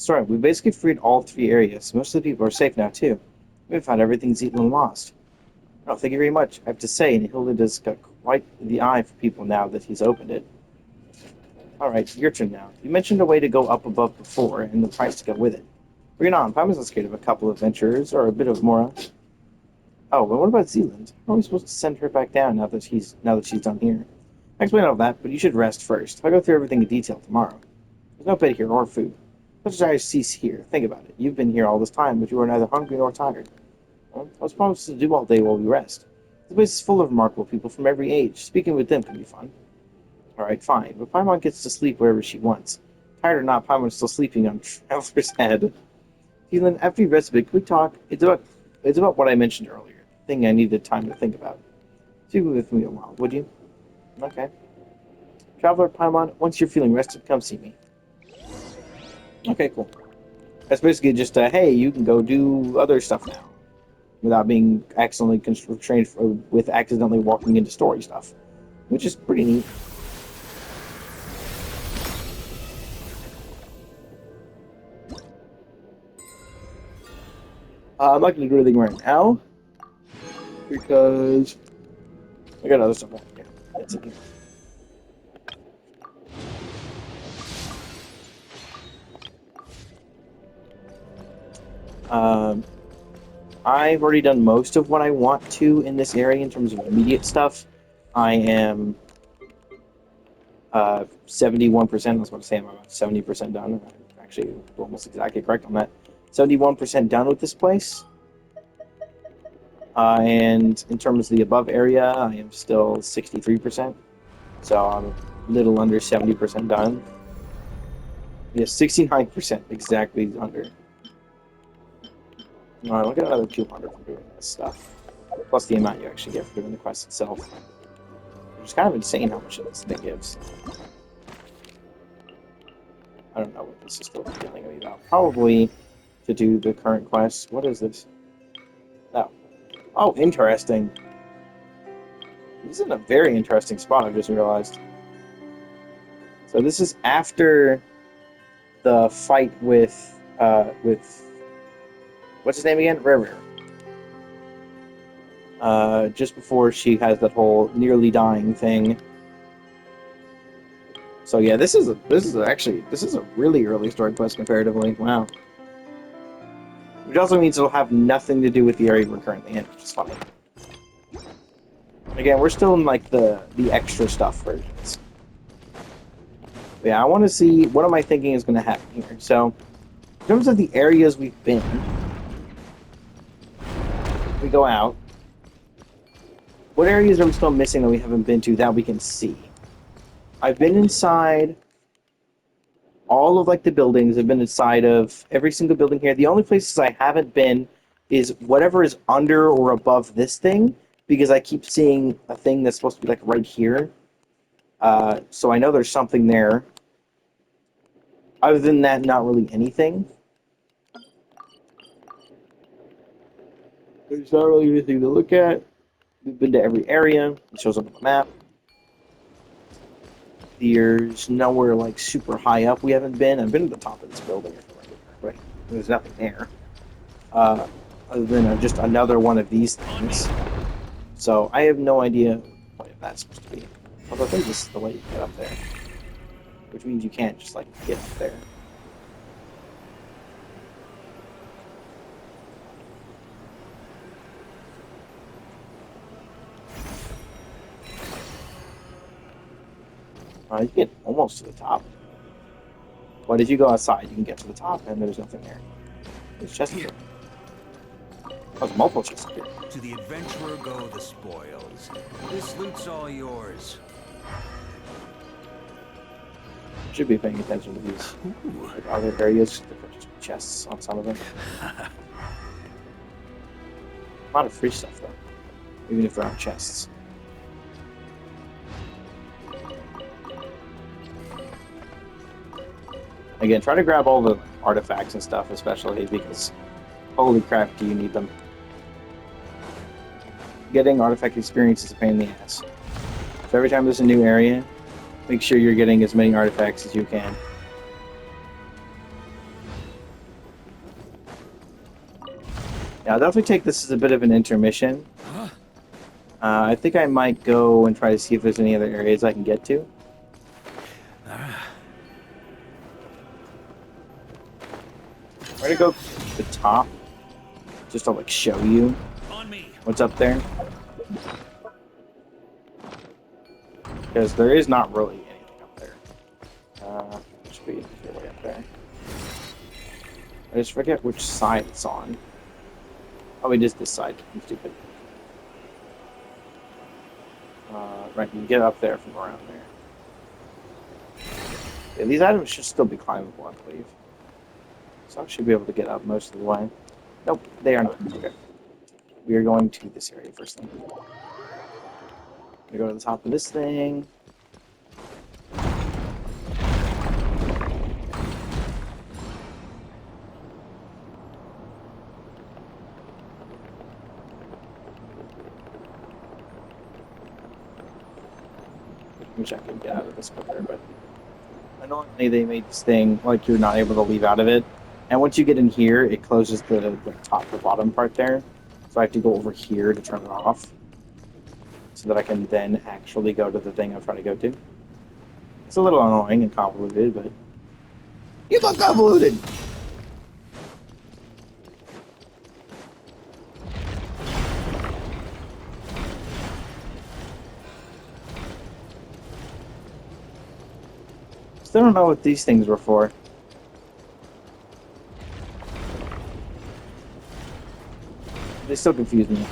Sorry, we basically freed all three areas. Most of the people are safe now, too. We've found everything's eaten and lost. Oh, thank you very much. I have to say, Hilda's got quite the eye for people now that he's opened it. Alright, your turn now. You mentioned a way to go up above before, and the price to go with it. Bring it on. I wasn't scared of a couple of adventurers, or a bit of Mora. Oh, well, what about Zealand? How are we supposed to send her back down now that she's done here? I explained all that, but you should rest first. I'll go through everything in detail tomorrow. There's no bed here or food. Such as I cease here. Think about it. You've been here all this time, but you are neither hungry nor tired. Well, I was promised to do all day while we rest. The place is full of remarkable people from every age. Speaking with them can be fun. Alright, fine, but Paimon gets to sleep wherever she wants. Tired or not, Paimon's still sleeping on Traveler's Head. Keelan, after you rest a bit, can we talk? It's about what I mentioned earlier. Thing I needed time to think about. Speak with me a while, would you? Okay. Traveler Paimon, once you're feeling rested, come see me. Okay, cool. That's basically just hey, you can go do other stuff now. Without being accidentally constrained with accidentally walking into story stuff. Which is pretty neat. I'm not going to do anything right now. Because I got other stuff on here. That's it. I've already done most of what I want to in this area in terms of immediate stuff. I am 71%. I was going to say I'm about 70% done. I'm actually almost exactly correct on that. 71% done with this place. And in terms of the above area, I am still 63%. So I'm a little under 70% done. Yeah, 69% exactly under. Alright, look at another 200 for doing this stuff. Plus the amount you actually get for doing the quest itself. Which is kind of insane how much this thing gives. I don't know what this is still telling me about. Probably to do the current quest. What is this? Oh. Oh, interesting. This is in a very interesting spot, I've just realized. So this is after the fight with what's his name again? River. Just before she has that whole nearly dying thing. So yeah, this is a really early story quest comparatively. Wow. Which also means it'll have nothing to do with the area we're currently in, which is funny. Again, we're still in like the extra stuff versions. But yeah, I want to see what am I thinking is going to happen here. So, in terms of the areas we've been, we go out. What areas are we still missing that we haven't been to that we can see? I've been inside all of like the buildings. I've been inside of every single building here. The only places I haven't been is whatever is under or above this thing, because I keep seeing a thing that's supposed to be like right here. So I know there's something there. Other than that, not really anything. There's not really anything to look at. We've been to every area. It shows up on the map. There's nowhere like super high up we haven't been. I've been to the top of this building, but there's nothing there. Other than just another one of these things. So I have no idea what that's supposed to be. Although I think this is the way you get up there. Which means you can't just like get up there. You get almost to the top. But if you go outside, you can get to the top, and there's nothing there. There's chests here. There's multiple chests here. To the adventurer go the spoils. This loot's all yours. Should be paying attention to these like, other areas. There's chests on some of them. A lot of free stuff, though. Even if there aren't chests. Again, try to grab all the artifacts and stuff, especially because holy crap, do you need them. Getting artifact experience is a pain in the ass. So every time there's a new area, make sure you're getting as many artifacts as you can. Yeah, I'll definitely take this as a bit of an intermission. I think I might go and try to see if there's any other areas I can get to. Try to go to the top, just to like show you On me. what's up there. Because there is not really anything up there. Should be way up there. I just forget which side it's on. Oh, it is this side. I'm stupid. Right, you can get up there from around there. Yeah, these items should still be climbable, I believe. So I should be able to get up most of the way. Nope, they are not. Okay. We are going to this area first thing. We go to the top of this thing. Wish I could get out of this quicker, but annoyingly they made this thing like you're not able to leave out of it. And once you get in here, it closes the top, the bottom part there. So I have to go over here to turn it off, so that I can then actually go to the thing I'm trying to go to. It's a little annoying and convoluted, but you look convoluted. Still don't know what these things were for. They still confuse me.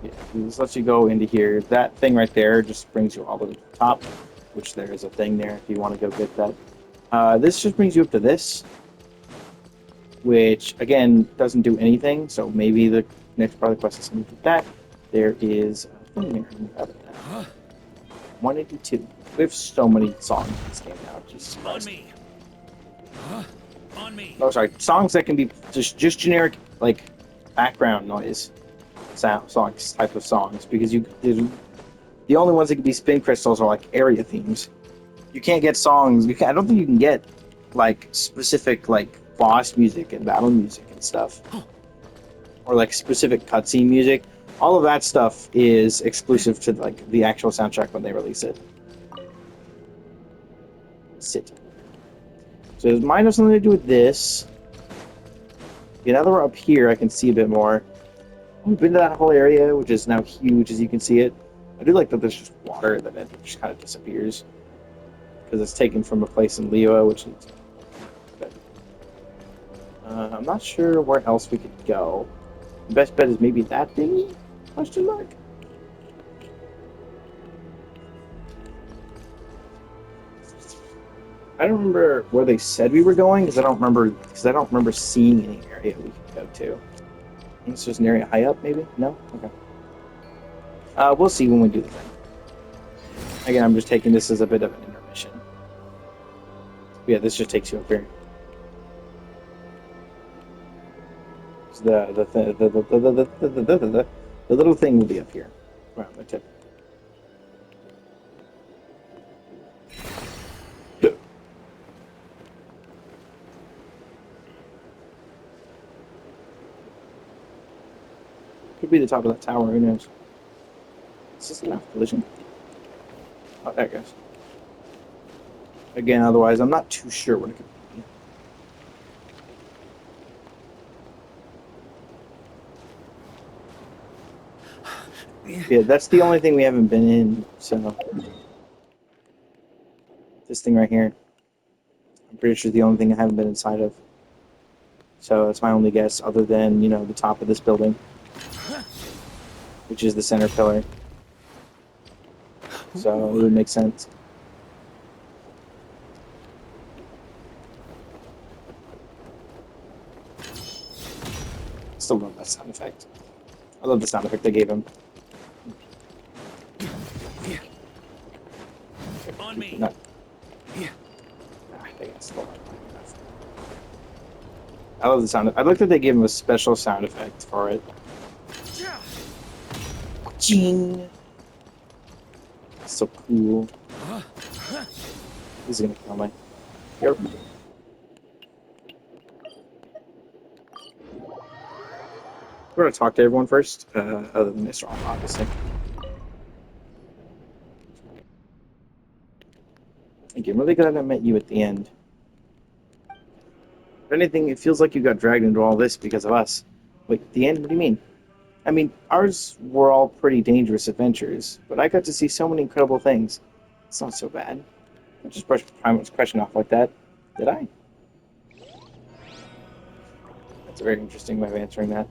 Yeah, this lets you go into here. That thing right there just brings you all the way to the top, which there is a thing there if you want to go get that. This just brings you up to this, which again doesn't do anything. So maybe the next part of the quest is something like that. There is a thing there. 182. We have so many songs in this game now. Jesus On Christ. me. On me. Oh, sorry. Songs that can be just generic like background noise songs type of songs, because the only ones that can be spin crystals are like area themes. You can't get songs. I don't think you can get like specific like boss music and battle music and stuff, or like specific cutscene music. All of that stuff is exclusive to like the actual soundtrack when they release it. Sit. So it might have something to do with this. Okay, now that we're up here, I can see a bit more. We've been to that whole area, which is now huge, as you can see it. I do like that there's just water, and then it just kind of disappears. Because it's taken from a place in Liyue, which is... Okay. I'm not sure where else we could go. The best bet is maybe that thingy? Question mark? I don't remember where they said we were going, because I don't remember seeing any area we could go to. I think it's just an area high up, maybe? No? Okay. We'll see when we do the thing. Again, I'm just taking this as a bit of an intermission. Yeah, this just takes you up here. The little thing will be up here. Around the tip. Could be the top of that tower, who knows? Is this enough collision? Oh, there it goes. Again, otherwise, I'm not too sure what it could be. Yeah, that's the only thing we haven't been in, so... This thing right here. I'm pretty sure the only thing I haven't been inside of. So that's my only guess, other than, you know, the top of this building. Which is the center pillar. So it would make sense. Still love that sound effect. I love the sound effect they gave him. On me. Not... I think it's still not enough. I love the sound. I like that they gave him a special sound effect for it. Ching. So cool. This is gonna kill me. Yep. We're gonna talk to everyone first, other than Mr. Arm, obviously. Thank you. I'm really glad I met you at the end. If anything, it feels like you got dragged into all this because of us. Wait, the end? What do you mean? I mean, ours were all pretty dangerous adventures, but I got to see so many incredible things. It's not so bad. I just brushed Primal's question off like that. Did I? That's a very interesting way of answering that.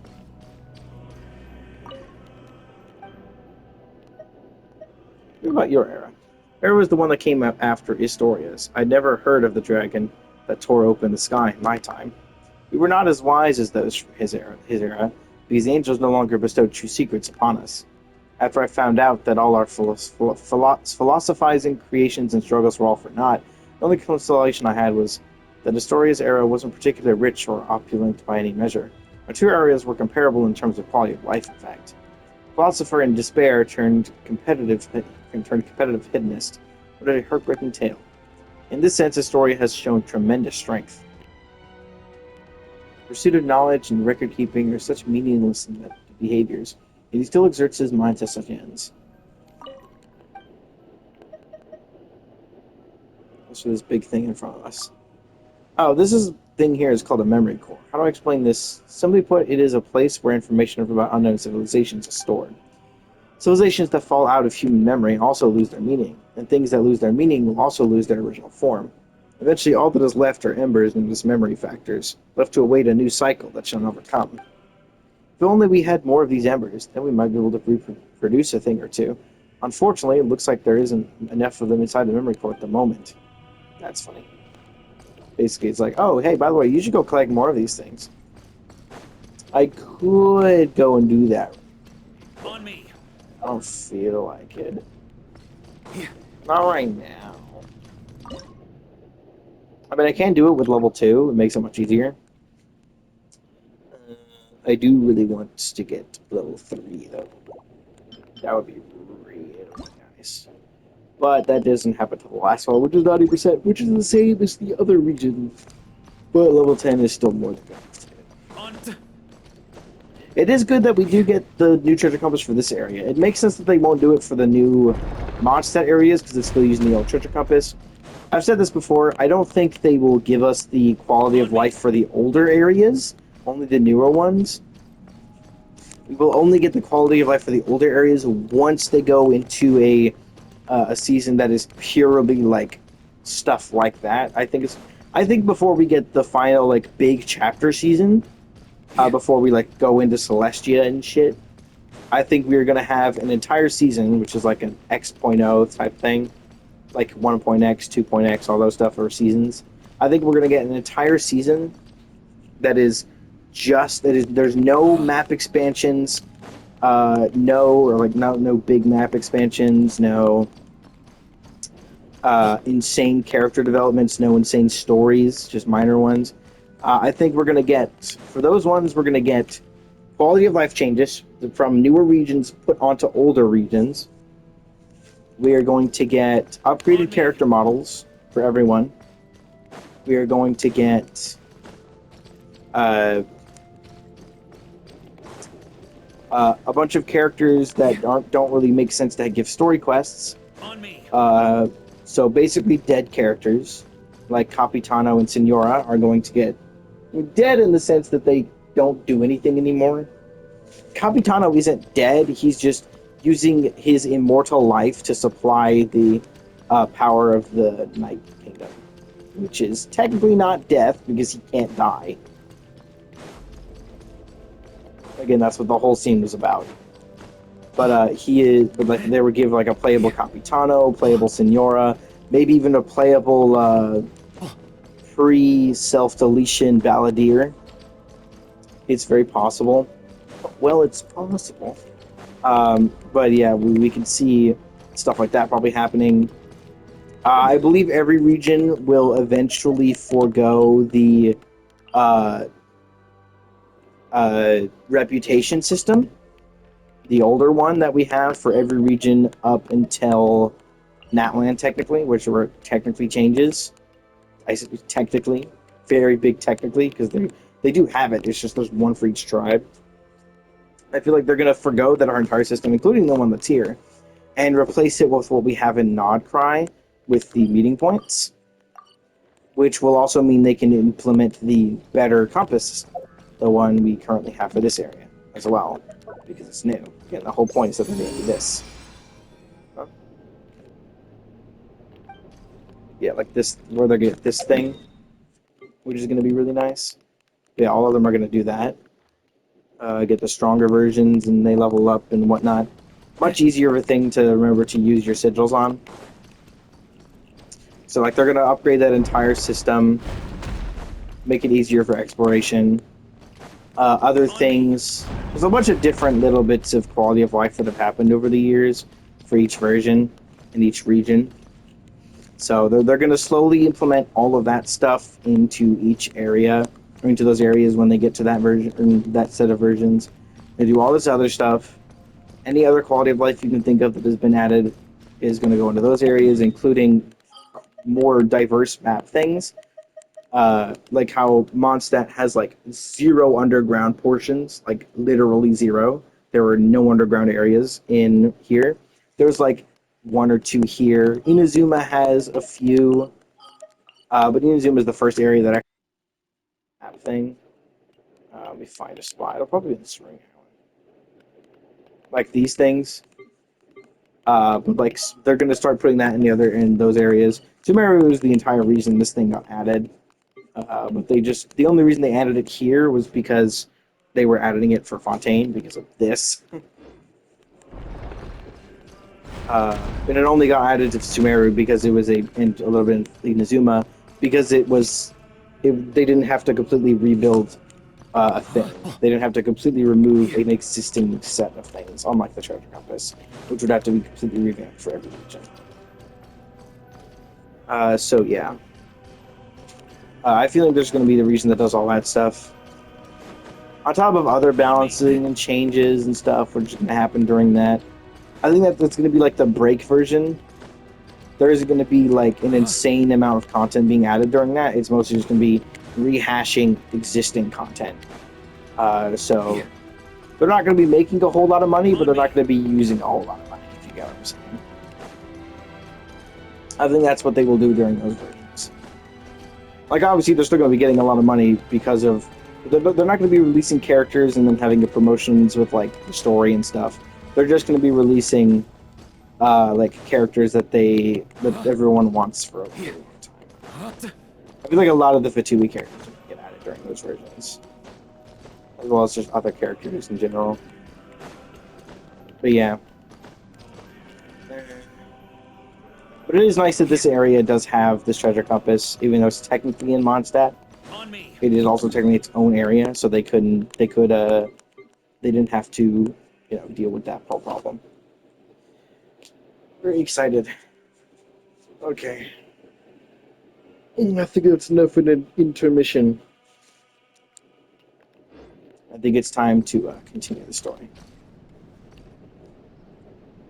What about your era? Era was the one that came out after Istoria's. I'd never heard of the dragon that tore open the sky in my time. We were not as wise as those from his era, because the angels no longer bestowed true secrets upon us. After I found out that all our philosophizing creations and struggles were all for naught, the only consolation I had was that Astoria's era wasn't particularly rich or opulent by any measure. Our two areas were comparable in terms of quality of life, in fact. Philosopher in despair turned competitive hedonist. What a heartbreaking tale. In this sense, Astoria has shown tremendous strength. Pursuit of knowledge and record-keeping are such meaningless behaviors, and he still exerts his mind to such ends. That's for this big thing in front of us. Oh, thing here is called a memory core. How do I explain this? Simply put, it is a place where information about unknown civilizations is stored. Civilizations that fall out of human memory also lose their meaning, and things that lose their meaning will also lose their original form. Eventually, all that is left are embers and dismemory factors, left to await a new cycle that shall never come. If only we had more of these embers, then we might be able to reproduce a thing or two. Unfortunately, it looks like there isn't enough of them inside the memory core at the moment. That's funny. Basically, it's like, oh, hey, by the way, you should go collect more of these things. I could go and do that. On me. I don't feel like it. Not right now. I mean, I can do it with level 2. It makes it much easier. I do really want to get level 3, though. That would be really nice. But that doesn't happen to the last one, which is 90%, which is the same as the other region. But level 10 is still more than good. It is good that we do get the new treasure compass for this area. It makes sense that they won't do it for the new Mondstadt areas, because it's still using the old treasure compass. I've said this before, I don't think they will give us the quality of life for the older areas, only the newer ones. We will only get the quality of life for the older areas once they go into a season that is purely like stuff like that. I think before we get the final like big chapter season, before we like go into Celestia and shit, I think we're gonna have an entire season, which is like an X.0 type thing, like 1.x, 2.x, all those stuff are seasons. I think we're gonna get an entire season that is there's no map expansions, no big map expansions, no insane character developments, no insane stories, just minor ones. I think we're going to get, for those ones, we're going to get quality of life changes from newer regions put onto older regions. We are going to get upgraded character models for everyone. We are going to get a bunch of characters that don't really make sense to give story quests. On me. So basically dead characters, like Capitano and Signora, are going to get dead in the sense that they don't do anything anymore. Capitano isn't dead, he's just using his immortal life to supply the power of the Night Kingdom, which is technically not death because he can't die. Again, that's what the whole scene was about. But they would give like a playable Capitano, playable Signora, maybe even a playable pre-self-deletion Balladeer. It's very possible. Well, it's possible. But yeah, we can see stuff like that probably happening. I believe every region will eventually forego the reputation system, the older one that we have for every region up until Natland, technically, which were technically changes. I said technically, very big technically, because they do have it. It's just there's one for each tribe. I feel like they're gonna forgo that our entire system, including the one that's here, and replace it with what we have in Nodcry with the meeting points, which will also mean they can implement the better compass system, the one we currently have for this area as well, because it's new. Again, the whole point is that they're going to do this. Huh? Yeah, like this, where they get this thing, which is going to be really nice. Yeah, all of them are going to do that. Get the stronger versions, and they level up and whatnot. Much easier of a thing to remember to use your sigils on. So, like, they're going to upgrade that entire system, make it easier for exploration. Other things, there's a bunch of different little bits of quality of life that have happened over the years for each version in each region. So they're going to slowly implement all of that stuff into each area, or into those areas when they get to that version, that set of versions. They do all this other stuff. Any other quality of life you can think of that has been added is going to go into those areas, including more diverse map things. Like how Mondstadt has like 0 underground portions, like literally 0. There were no underground areas in here. There's like 1 or 2 here. Inazuma has a few, but Inazuma is the first area that actually has that thing. Let me find a spot. It'll probably be in this room. Like these things. But like they're gonna start putting that in those areas. Sumeru was the entire reason this thing got added. But the only reason they added it here was because they were adding it for Fontaine because of this. And it only got added to Sumeru because it was and a little bit in Inazuma because they didn't have to completely rebuild a thing. They didn't have to completely remove an existing set of things, unlike the Treasure Compass, which would have to be completely revamped for every region. So yeah. I feel like there's going to be the region that does all that stuff. On top of other balancing and changes and stuff, which is going to happen during that. I think that's going to be like the break version. There isn't going to be like an insane amount of content being added during that. It's mostly just going to be rehashing existing content. So they're not going to be making a whole lot of money, but they're not going to be using a whole lot of money, if you get what I'm saying. I think that's what they will do during those versions. Like, obviously, they're still going to be getting a lot of money because of... They're not going to be releasing characters and then having the promotions with, like, the story and stuff. They're just going to be releasing, like, characters that everyone wants for a really long time. I feel like a lot of the Fatui characters will get added during those versions. As well as just other characters in general. But, yeah. But it is nice that this area does have this treasure compass, even though it's technically in Mondstadt. It is also technically its own area, so they didn't have to, deal with that whole problem. Very excited. Okay. I think that's enough in an intermission. I think it's time to continue the story.